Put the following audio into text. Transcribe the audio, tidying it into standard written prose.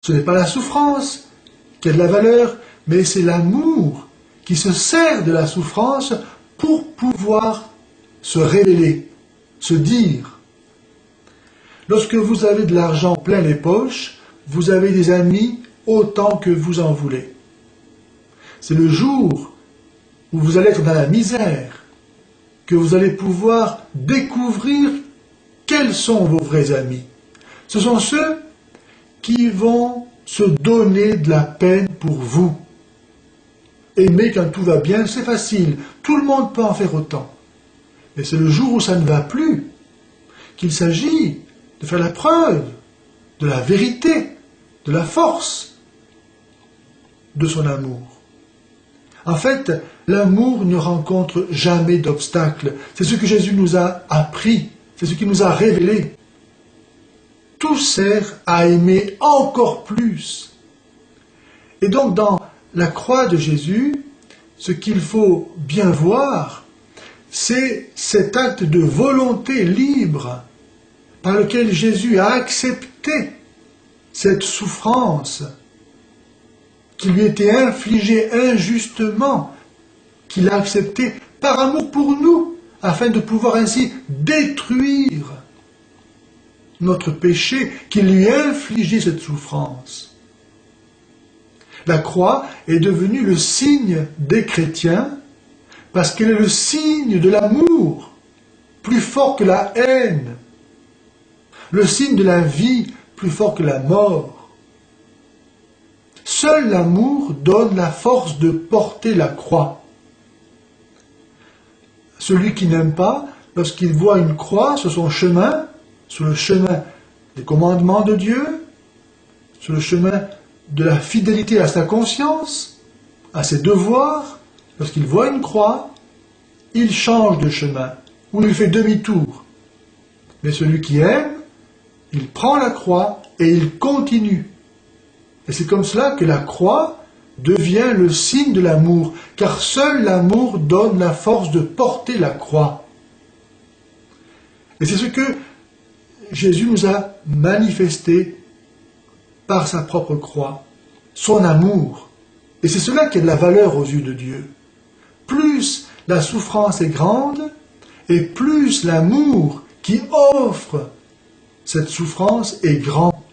Ce n'est pas la souffrance qui a de la valeur, mais c'est l'amour qui se sert de la souffrance pour pouvoir se révéler, se dire. Lorsque vous avez de l'argent plein les poches, vous avez des amis autant que vous en voulez. C'est le jour où vous allez être dans la misère que vous allez pouvoir découvrir quels sont vos vrais amis. Ce sont ceux qui vont se donner de la peine pour vous. Aimer quand tout va bien, c'est facile. Tout le monde peut en faire autant. Mais c'est le jour où ça ne va plus qu'il s'agit de faire la preuve de la vérité, de la force de son amour. En fait, l'amour ne rencontre jamais d'obstacles. C'est ce que Jésus nous a appris, c'est ce qu'il nous a révélé. Tout sert à aimer encore plus. Et donc, dans la croix de Jésus, ce qu'il faut bien voir, c'est cet acte de volonté libre par lequel Jésus a accepté cette souffrance qui lui était infligée injustement, qu'il a acceptée par amour pour nous, afin de pouvoir ainsi détruire notre péché qui lui a infligé cette souffrance. La croix est devenue le signe des chrétiens parce qu'elle est le signe de l'amour, plus fort que la haine, le signe de la vie, plus fort que la mort. Seul l'amour donne la force de porter la croix. Celui qui n'aime pas, lorsqu'il voit une croix sur son chemin, sur le chemin des commandements de Dieu, sur le chemin de la fidélité à sa conscience, à ses devoirs, lorsqu'il voit une croix, il change de chemin, ou il fait demi-tour. Mais celui qui aime, il prend la croix et il continue. Et c'est comme cela que la croix devient le signe de l'amour, car seul l'amour donne la force de porter la croix. Et c'est ce que Jésus nous a manifesté par sa propre croix, son amour. Et c'est cela qui a de la valeur aux yeux de Dieu. Plus la souffrance est grande, et plus l'amour qui offre cette souffrance est grand.